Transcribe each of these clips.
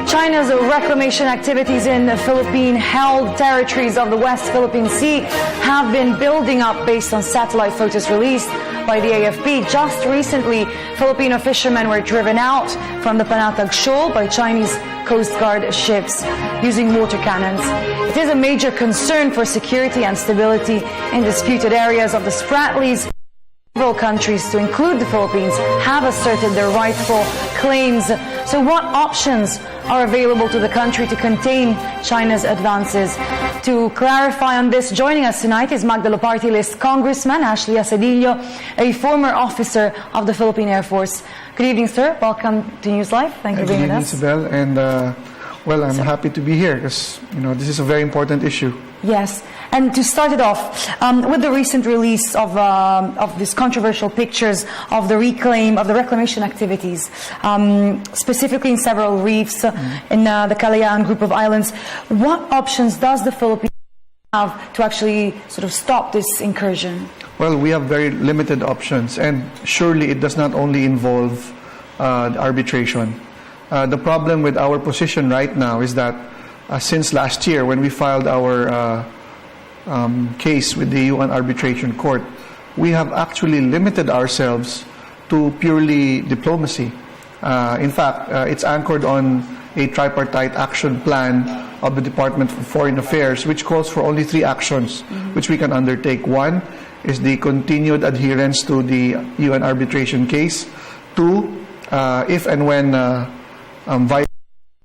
China's reclamation activities in the Philippine-held territories of the West Philippine Sea have been building up based on satellite photos released by the AFP. Just recently, Filipino fishermen were driven out from the Panatag Shoal by Chinese Coast Guard ships using water cannons. It is a major concern for security and stability in disputed areas of the Spratlys. Several countries, to include the Philippines, have asserted their rightful claims. So what options are available to the country to contain China's advances? To clarify on this, joining us tonight is Magdalo Partylist Congressman Acedillo, a former officer of the Philippine Air Force. Good evening, sir. Welcome to NewsLife. Thank you for being with us. Ysabella, and well, I'm happy to be here because this is a very important issue. Yes, and to start it off, with the recent release of these controversial pictures of the reclamation activities, specifically in several reefs in the Kalayaan group of islands, what options does the Philippines have to actually sort of stop this incursion? Well, we have very limited options, and surely it does not only involve arbitration. The problem with our position right now is that since last year, when we filed our case with the UN Arbitration Court, we have actually limited ourselves to purely diplomacy. In fact, it's anchored on a tripartite action plan of the Department of Foreign Affairs, which calls for only 3 actions which we can undertake. 1 is the continued adherence to the UN arbitration case. 2, if and when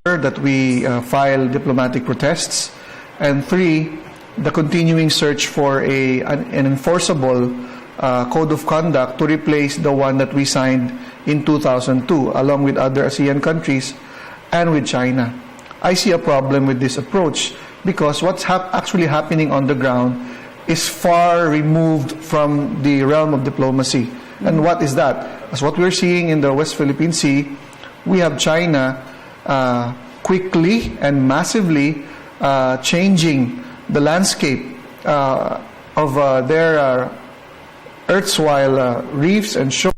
that we file diplomatic protests. And 3, the continuing search for an enforceable code of conduct to replace the one that we signed in 2002, along with other ASEAN countries and with China. I see a problem with this approach because what's actually happening on the ground is far removed from the realm of diplomacy. And what is that? As what we're seeing in the West Philippine Sea, we have China quickly and massively changing the landscape of their erstwhile reefs and shores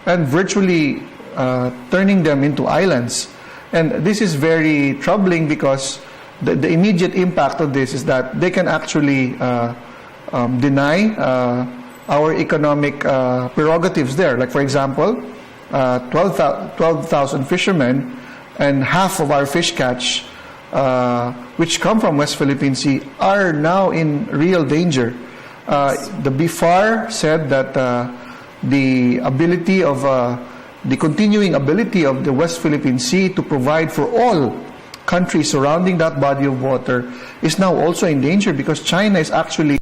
and virtually turning them into islands. And this is very troubling because the immediate impact of this is that they can actually deny our economic prerogatives there. Like, for example, 12,000 fishermen and half of our fish catch, which come from West Philippine Sea, are now in real danger. The BFAR said that the continuing ability of the West Philippine Sea to provide for all countries surrounding that body of water is now also in danger because China is actually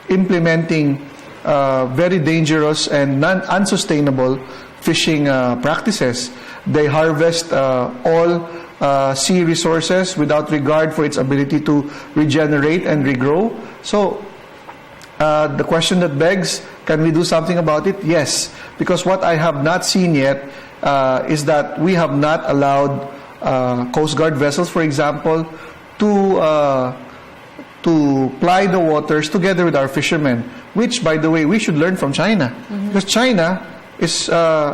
implementing very dangerous and unsustainable fishing practices. They harvest all sea resources without regard for its ability to regenerate and regrow. So the question that begs, can we do something about it? Yes, because what I have not seen yet is that we have not allowed Coast Guard vessels, for example, to ply the waters together with our fishermen, which, by the way, we should learn from China. Because China is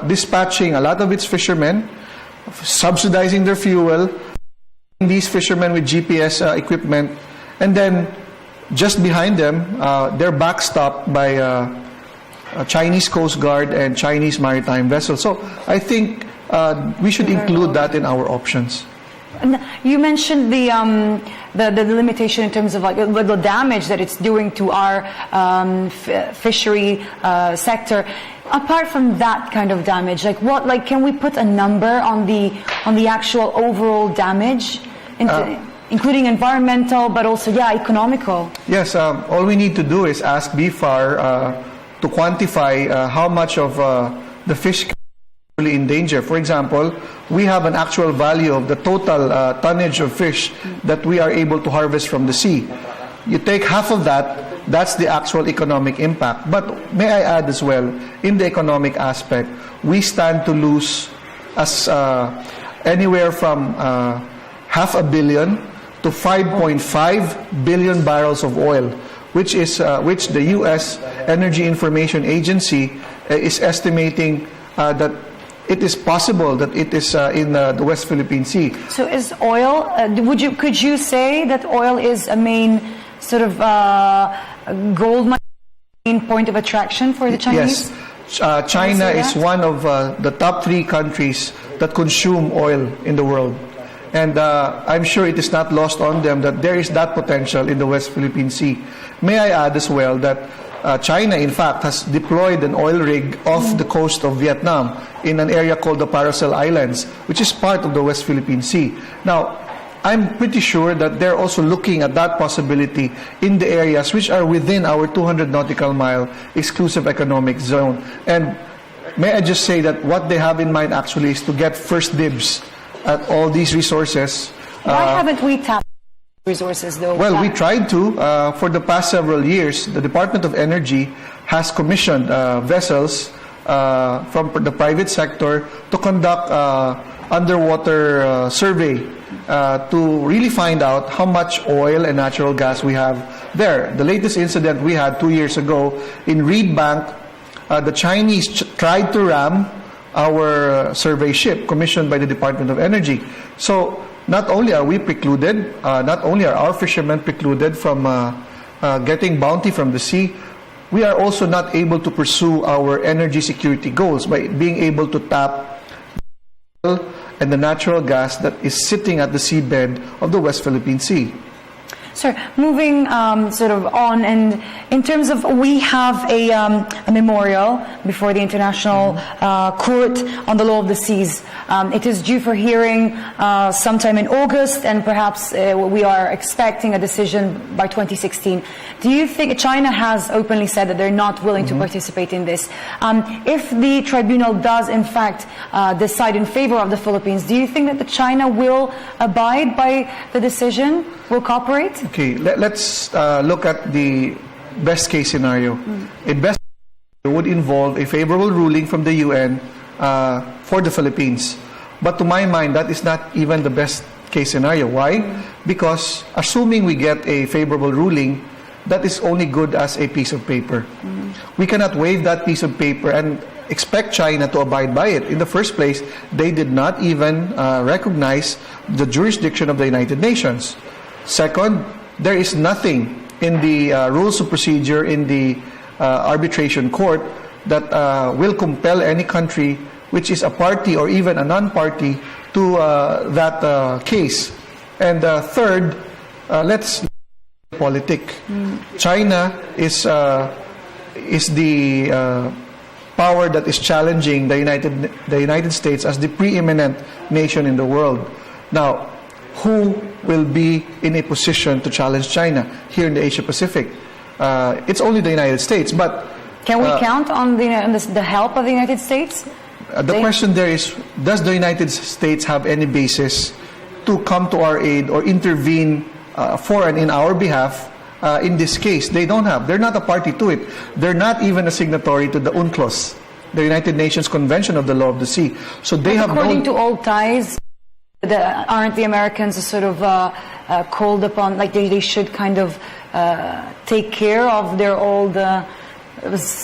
dispatching a lot of its fishermen, subsidizing their fuel, these fishermen with GPS equipment, and then just behind them, they're backstopped by Chinese Coast Guard and Chinese maritime vessels. So I think we should include that in our options. And you mentioned the limitation in terms of like the damage that it's doing to our fishery sector. Apart from that kind of damage, can we put a number on the actual overall damage, including environmental, but also economical? Yes, all we need to do is ask BFAR to quantify how much of the fish in danger. For example, we have an actual value of the total tonnage of fish that we are able to harvest from the sea. You take half of that, that's the actual economic impact. But may I add as well, in the economic aspect, we stand to lose as anywhere from $500 million to 5.5 billion barrels of oil, which the U.S. Energy Information Agency is estimating that it is possible that it is in the West Philippine Sea. So is oil, could you say that oil is a main sort of gold mine, main point of attraction for the Chinese? Yes. China is one of the top 3 countries that consume oil in the world. And I'm sure it is not lost on them that there is that potential in the West Philippine Sea. May I add as well that China, in fact, has deployed an oil rig off the coast of Vietnam in an area called the Paracel Islands, which is part of the West Philippine Sea. Now, I'm pretty sure that they're also looking at that possibility in the areas which are within our 200 nautical mile exclusive economic zone. And may I just say that what they have in mind actually is to get first dibs at all these resources. Why haven't we tapped resources though? Well, we tried to. For the past several years, the Department of Energy has commissioned vessels from the private sector to conduct underwater survey to really find out how much oil and natural gas we have there. The latest incident we had 2 years ago in Reed Bank, the Chinese tried to ram our survey ship commissioned by the Department of Energy. So not only are we precluded, not only are our fishermen precluded from getting bounty from the sea, we are also not able to pursue our energy security goals by being able to tap the oil and the natural gas that is sitting at the seabed of the West Philippine Sea. Sir, moving sort of on, and in terms of, we have a memorial before the International Court on the Law of the Seas. It is due for hearing sometime in August, and perhaps we are expecting a decision by 2016. Do you think, China has openly said that they're not willing to participate in this. If the tribunal does in fact decide in favor of the Philippines, do you think that the China will abide by the decision, will cooperate? Okay, let's look at the best case scenario. A best scenario would involve a favorable ruling from the UN for the Philippines. But to my mind, that is not even the best case scenario. Why? Because assuming we get a favorable ruling, that is only good as a piece of paper. We cannot waive that piece of paper and expect China to abide by it. In the first place, they did not even recognize the jurisdiction of the United Nations. Second, there is nothing in the rules of procedure in the arbitration court that will compel any country which is a party or even a non-party to that case. And third, let's politic. China is the power that is challenging the United States as the preeminent nation in the world. Now, who will be in a position to challenge China here in the Asia Pacific? It's only the United States, but can we count on the help of the United States? The question there is, does the United States have any basis to come to our aid or intervene for and in our behalf in this case? They don't have. They're not a party to it. They're not even a signatory to the UNCLOS, the United Nations Convention of the Law of the Sea. So they have according to old ties, aren't the Americans sort of called upon, like they should kind of take care of their old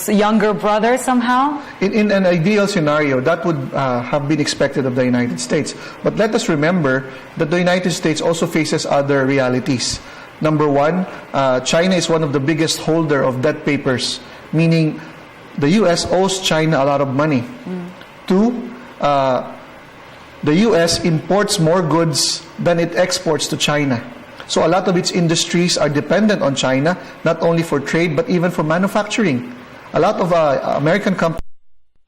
younger brother somehow? In an ideal scenario, that would have been expected of the United States. But let us remember that the United States also faces other realities. Number one, China is one of the biggest holder of debt papers, meaning the U.S. owes China a lot of money. Two, the U.S. imports more goods than it exports to China. So a lot of its industries are dependent on China, not only for trade, but even for manufacturing. A lot of American companies,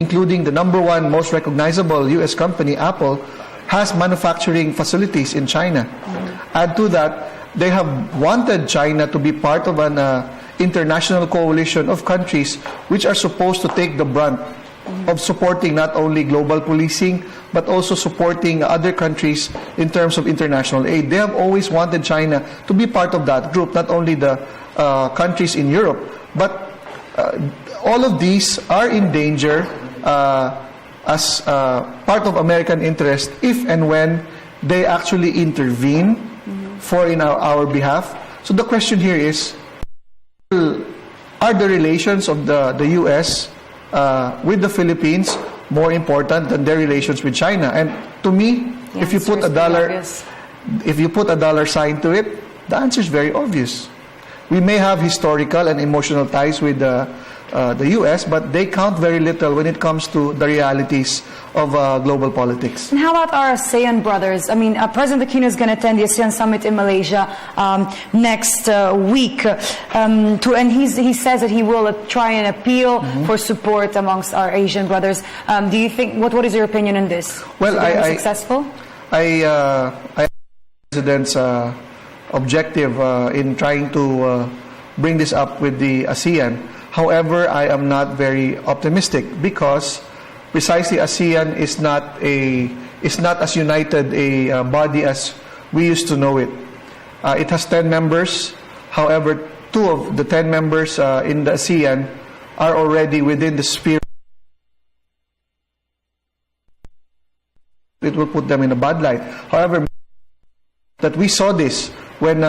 including the number one most recognizable U.S. company, Apple, has manufacturing facilities in China. Add to that, they have wanted China to be part of an international coalition of countries which are supposed to take the brunt of supporting not only global policing, but also supporting other countries in terms of international aid. They have always wanted China to be part of that group, not only the countries in Europe, but all of these are in danger as part of American interest if and when they actually intervene for in our behalf. So the question here is, are the relations of the U.S. With the Philippines more important than their relations with China. And to me, if you put a dollar sign to it, the answer is very obvious. We may have historical and emotional ties with the U.S., but they count very little when it comes to the realities of global politics. And how about our ASEAN brothers? I mean, President Aquino is going to attend the ASEAN summit in Malaysia next week, and he says that he will try and appeal for support amongst our Asian brothers. Do you think? What is your opinion on this? Well, I successful. I President's objective in trying to bring this up with the ASEAN. However, I am not very optimistic because precisely ASEAN is not as united a body as we used to know it. It has 10 members. However, 2 of the 10 members in the ASEAN are already within the sphere. It will put them in a bad light. However, that we saw this when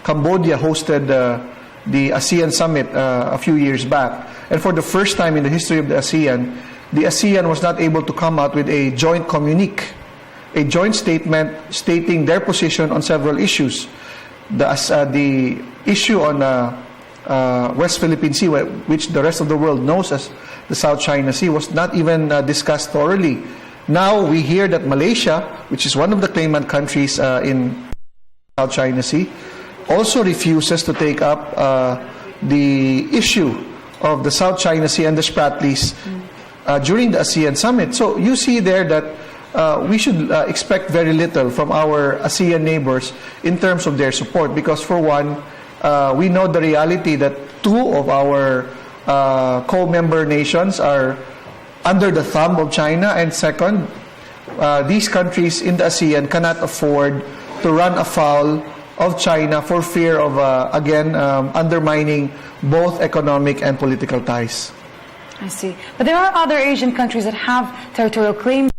Cambodia hosted the ASEAN summit a few years back. And for the first time in the history of the ASEAN was not able to come out with a joint communique, a joint statement stating their position on several issues. The issue on West Philippine Sea, which the rest of the world knows as the South China Sea, was not even discussed thoroughly. Now we hear that Malaysia, which is one of the claimant countries in South China Sea, also refuses to take up the issue of the South China Sea and the Spratlys during the ASEAN summit. So you see there that we should expect very little from our ASEAN neighbors in terms of their support, because for one, we know the reality that 2 of our co-member nations are under the thumb of China, and second, these countries in the ASEAN cannot afford to run afoul of China for fear of, undermining both economic and political ties. I see. But there are other Asian countries that have territorial claims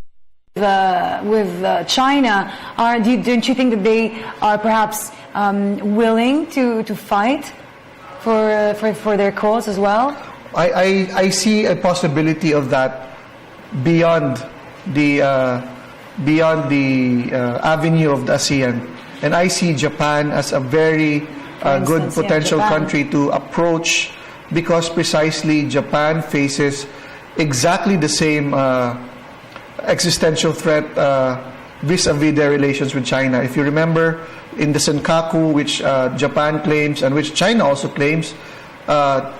with China. Don't you think that they are perhaps willing to fight for their cause as well? I see a possibility of that beyond the avenue of the ASEAN. And I see Japan as a very good potential country to approach, because precisely Japan faces exactly the same existential threat vis-a-vis their relations with China. If you remember, in the Senkaku, which Japan claims and which China also claims,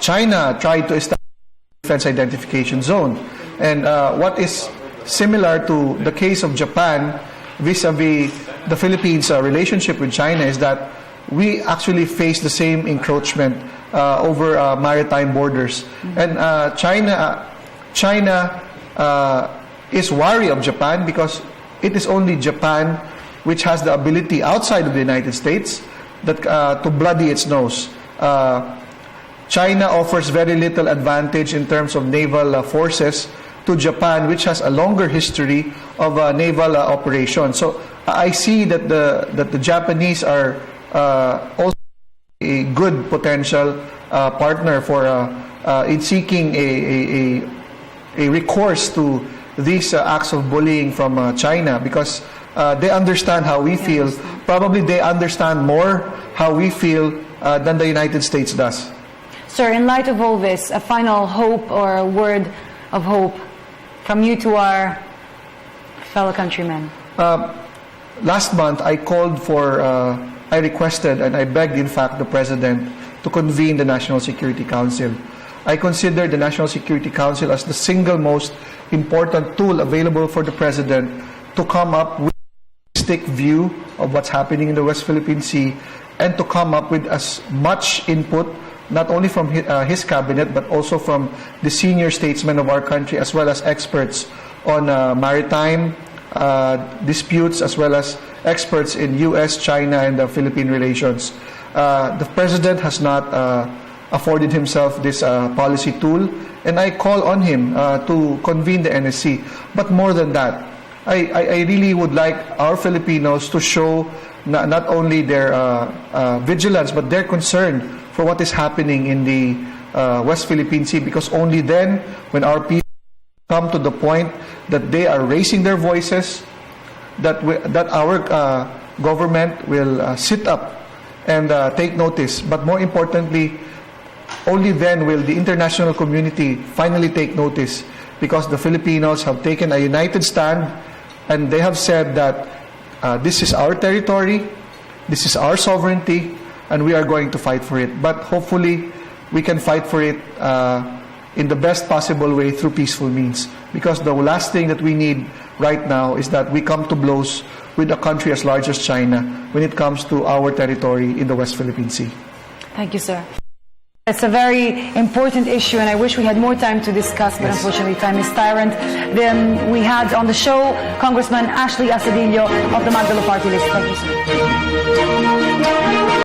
China tried to establish a defense identification zone. And what is similar to the case of Japan vis-a-vis the Philippines' relationship with China is that we actually face the same encroachment over maritime borders. And China is wary of Japan because it is only Japan which has the ability outside of the United States that to bloody its nose. China offers very little advantage in terms of naval forces to Japan, which has a longer history of naval operations. So I see that the Japanese are also a good potential partner for in seeking a recourse to these acts of bullying from China, because they understand how we feel. Probably they understand more how we feel than the United States does. Sir, in light of all this, a final hope or a word of hope from you to our fellow countrymen. Last month, I requested and I begged, in fact, the President to convene the National Security Council. I consider the National Security Council as the single most important tool available for the President to come up with a holistic view of what's happening in the West Philippine Sea and to come up with as much input, not only from his cabinet, but also from the senior statesmen of our country, as well as experts on maritime disputes, as well as experts in U.S., China, and Philippine relations. The President has not afforded himself this policy tool, and I call on him to convene the NSC. But more than that, I really would like our Filipinos to show not only their vigilance, but their concern for what is happening in the West Philippine Sea, because only then, when our people come to the point that they are raising their voices, that our government will sit up and take notice. But more importantly, only then will the international community finally take notice, because the Filipinos have taken a united stand and they have said that this is our territory, this is our sovereignty, and we are going to fight for it. But hopefully, we can fight for it in the best possible way through peaceful means. Because the last thing that we need right now is that we come to blows with a country as large as China when it comes to our territory in the West Philippine Sea. Thank you, sir. It's a very important issue, and I wish we had more time to discuss, but unfortunately time is tyrant. Then we had on the show Congressman Ashley Acedillo of the Magdalo Partylist. Thank you, sir.